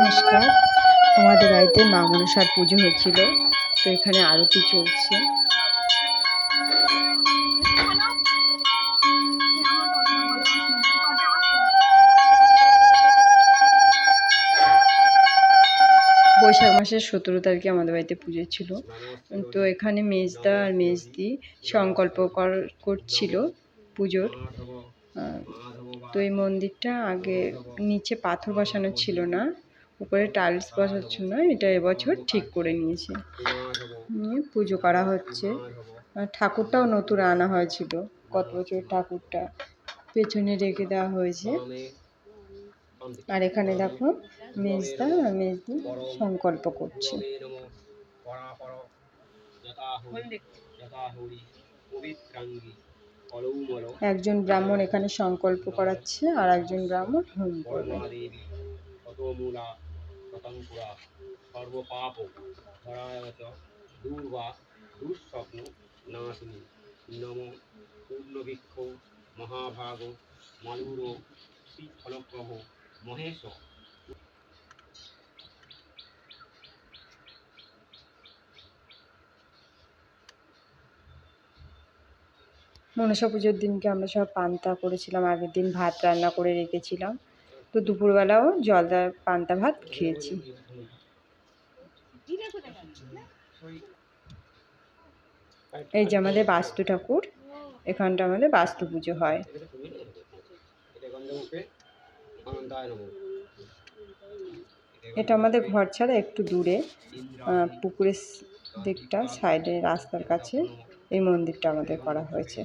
নমস্কার। আমাদের বাড়িতে মা মনসার পুজো হচ্ছিল, তো এখানে আরতি চলছে। বৈশাখ মাসের 17 তারিখে আমাদের বাড়িতে পুজো ছিল। তো এখানে মেজদা আর মেজদি সংকল্প করছিল পুজোর। তো এই মন্দিরটা আগে নিচে পাথর বসানো ছিল না, উপরে টাইলস বসাচ্ছিল, এটা এবছর ঠিক করে নিয়েছে, নিয়ে পুজো করা হচ্ছে। ঠাকুরটাও নতুন আনা হয়েছিল, গত বছর ঠাকুরটা পেছনে রেখে দেওয়া হয়েছে। আর এখানে দেখো মেজদা আর মেজদি সংকল্প করছে। একজন ব্রাহ্মণ এখানে সংকল্প করাচ্ছে আর একজন ব্রাহ্মণ হোম করবে। মহাভাগ মালুর ফলপ্রভ মহেশ। মনসা পুজোর দিনকে আমরা সব পান্তা করেছিলাম, আগের দিন ভাত রান্না করে রেখেছিলাম, তো দুপুরবেলাও জলদার পান্তা ভাত খেয়েছি। এই যে আমাদের বাস্তু ঠাকুর, এখানটা আমাদের বাস্তু পুজো হয়। এটা আমাদের ঘর ছাড়া একটু দূরে, পুকুরের দিকটা সাইডে রাস্তার কাছে এই মন্দিরটা আমাদের করা হয়েছে।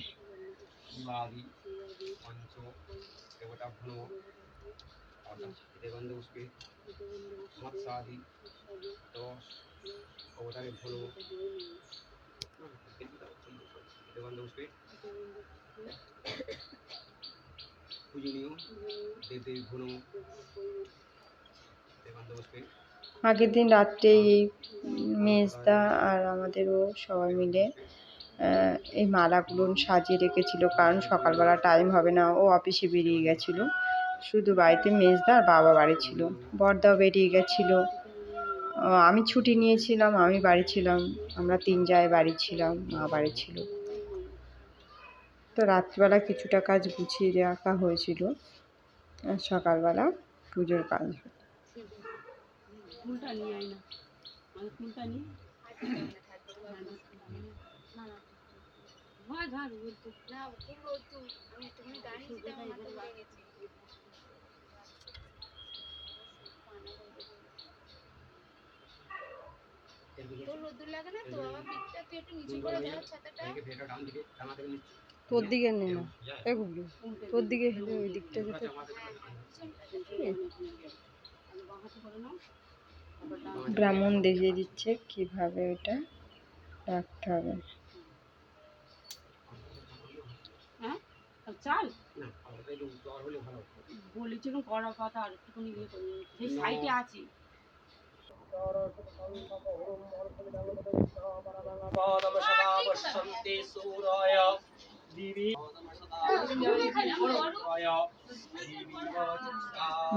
আগের দিন রাত্রে এই মেজদা আর আমাদেরও সবাই মিলে এই মালাগুলো সাজিয়ে রেখেছিল, কারণ সকালবেলা টাইম হবে না, ও অফিসে বেরিয়ে গেছিল, শুধু বাড়িতে মেজদা আর বাবা বাড়ি ছিল, বড়দাও বেরিয়ে গেছিল, আমি ছুটি নিয়েছিলাম, আমি বাড়ি ছিলাম, আমরা 3 জায়গায় বাড়ি ছিলাম, মা বাড়ি ছিল। তো রাত্রিবেলা কিছুটা কাজ গুছিয়ে রাখা হয়েছিল, আর সকালবেলা পুজোর কাজ। তোর দিকে নে না, তোর দিকে হেলে ওই দিকটা যেতে। ব্রাহ্মণ দেখিয়ে দিচ্ছে কিভাবে এটা রাখতে হবে। চাল বলেছিল করার কথা, আর একটুখানি ইয়ে করে সেই সাইটে আছে।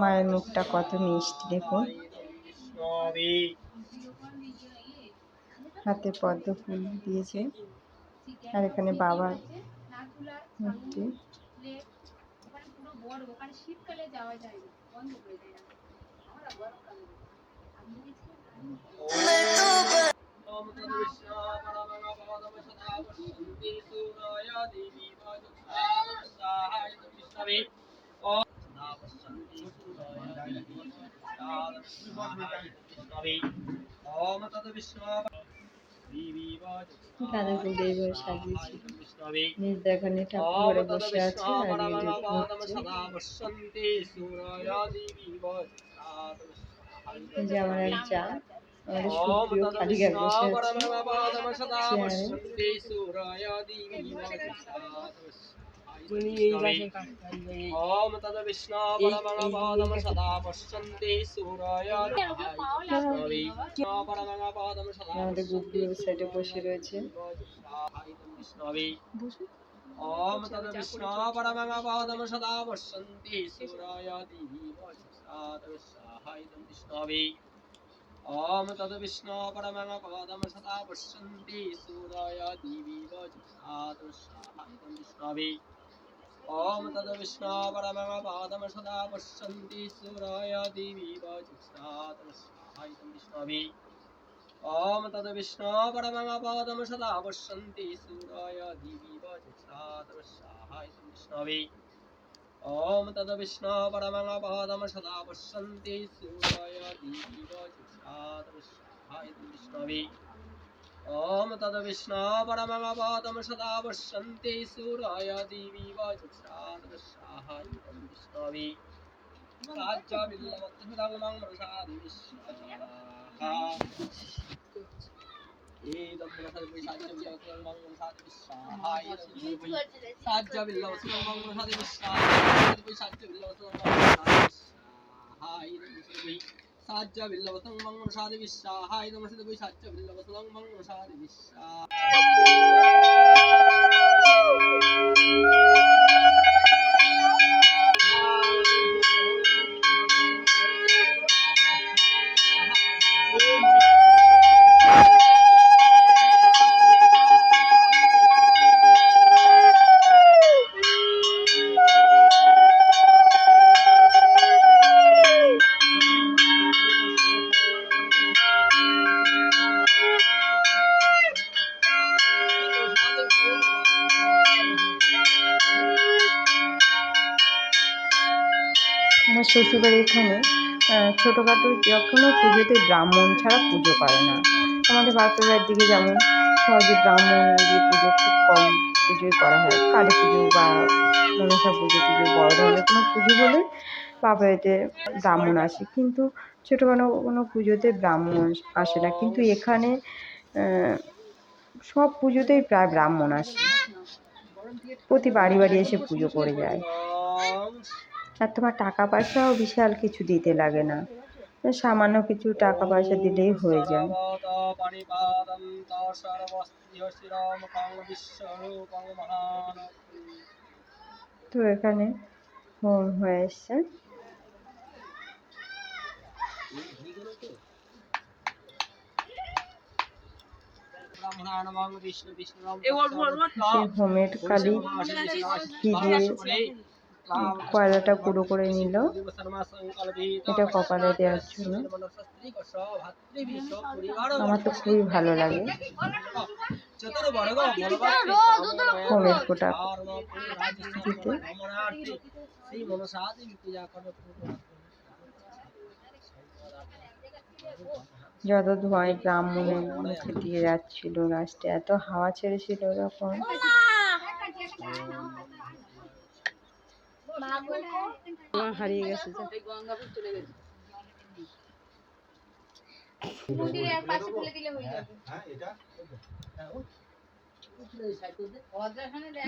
মায়ের মুখটা কত মিষ্টি দেখুন, হাতে পদ্ম ফুল দিয়েছে, আর এখানে বাবার মূর্তি। গাঁদা ফুল দিয়ে এভাবে সাজিয়েছি। মেজদা এখানে ঠাকুর ঘরে বসে আছে, আর এই যে আমার এক যা, আমাদের সুপ্রিয় কারিগর বসে আছে চেয়ারে। আমাদের গুগল সাইডে বসে রয়েছে। स्वाहायतं विष्णवे ॐ तद्विष्णु परमं पदं सदा पश्यन्ति सूराय देवी वजुषातं स्वाहायतं विष्णवे ॐ तद्विष्णु परमं पदं सदा पश्यन्ति सूराय देवी वजुषातं स्वाहायतं विष्णवे ॐ तद्विष्णु परमं पदं सदा पश्यन्ति सूराय देवी वजुषातं स्वाहायतं विष्णवे ॐ तद्विष्णु परमं पदं सदा पश्यन्ति सूराय देवी वजुषातं स्वाहायतं विष्णवे ॐ तद्विष्णु परमं पदं सदा पश्यन्ति सूराय देवी वजुषातं स्वाहायतं विष्णवे साज्यविल्लवत्सुरङ्गं प्रसादि विश्वाहा আমার শ্বশুরবাড়ি এখানে ছোটোখাটো কোনো পুজোতে ব্রাহ্মণ ছাড়া পুজো করে না। আমাদের বাঁকুড়ার দিকে যেমন সহজে ব্রাহ্মণ দিয়ে পুজো খুব কম পুজোই করা হয়। কালী পুজো বা মনসা পুজো টুজো বড় ধরনের কোনো পুজো হলে বাড়িতে ব্রাহ্মণ আসে, কিন্তু ছোটোখাটো কোনো পুজোতে ব্রাহ্মণ আসে না। কিন্তু এখানে সব পুজোতেই প্রায় ব্রাহ্মণ আসে, প্রতি বাড়ি বাড়ি এসে পুজো করে যায়। আর তোমার টাকা পয়সাও বিশাল কিছু দিতে লাগে না, সামান্য কিছু টাকা পয়সা দিলেই হয়ে যায়। তো এখানে হোম হয়ে এসছে। হোমের কালি ঘি দিয়ে কয়লাটা গুঁড়ো করে নিল, এটা কপালে দেওয়ার জন্য। আমার তো খুবই ভালো লাগে হোমের ফোঁটা দিতে। যত ধোঁয়ায় ব্রাহ্মণের মুখে দিয়ে যাচ্ছিল, লাস্টে এত হাওয়া ছেড়েছিল তখন। হারিয়ে গেছে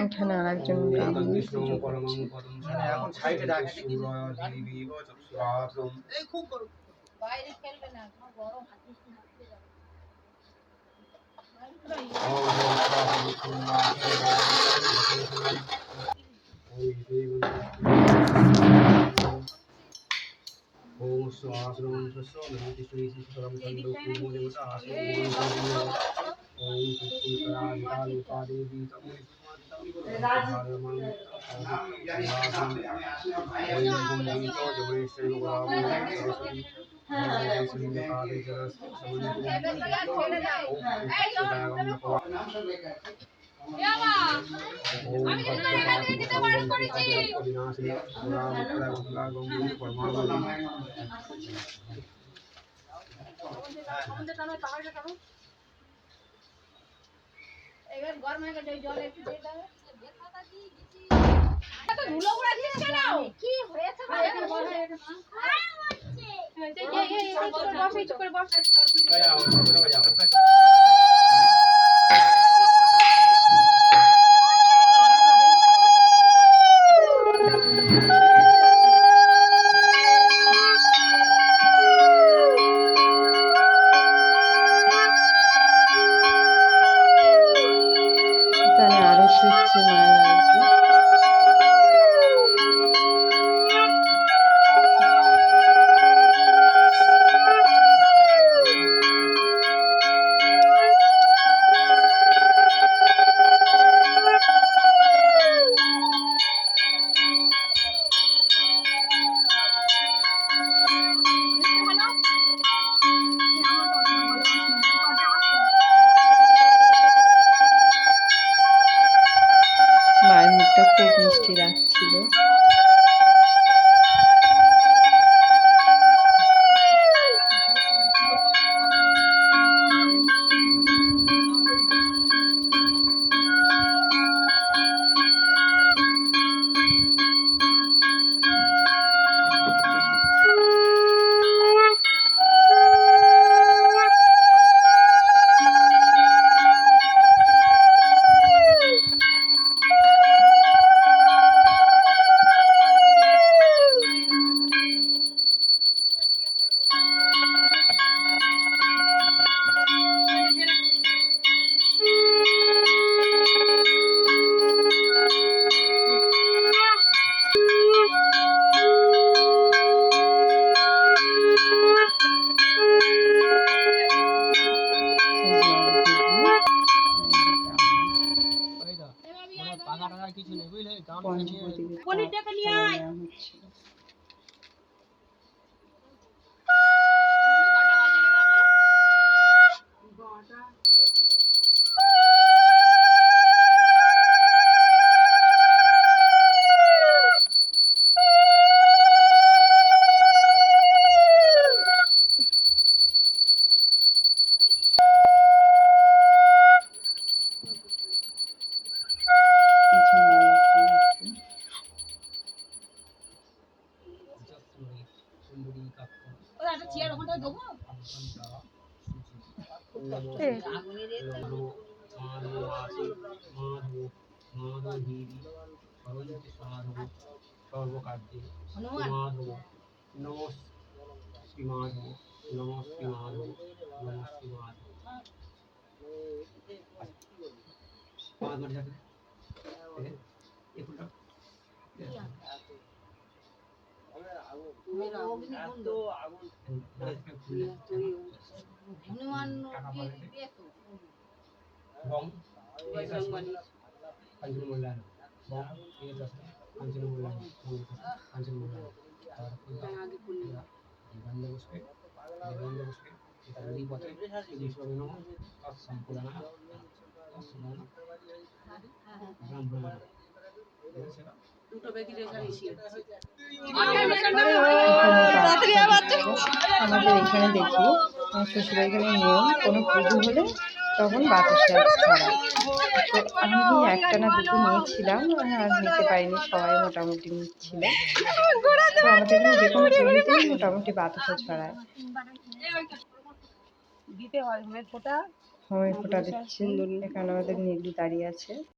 এখানে আরেকজন বাইরে খেলবে না, গরম এবার গরম হয়ে গেছে, জল একটু দিয়ে দাও। এত ধুলো পড়াচ্ছিস কেন? কি হয়েছে? সর্বকার্যে মাধব নমঃ শ্রী মাধব নমঃ শ্রী মাধব নমঃ শ্রী মাধব আমাদের এখানে দেখি শ্বশুরবাড়ি গেলে নিয়ম কোনো পুজো হলে তখন বাতাসা ছড়ায়। তো আমি একটা না দুটো নিয়েছিলাম, আর নিতে পারিনি, সবাই মোটামুটি নিচ্ছিল। তো আমাদের এখানে যে কোনো পুজোতেই মোটামুটি বাতাসা ছড়ায়। দিতে হয় হোমের ফোঁটা। হোমের ফোঁটা দিচ্ছে, এখানে আমাদের নীলু দাঁড়িয়ে আছে।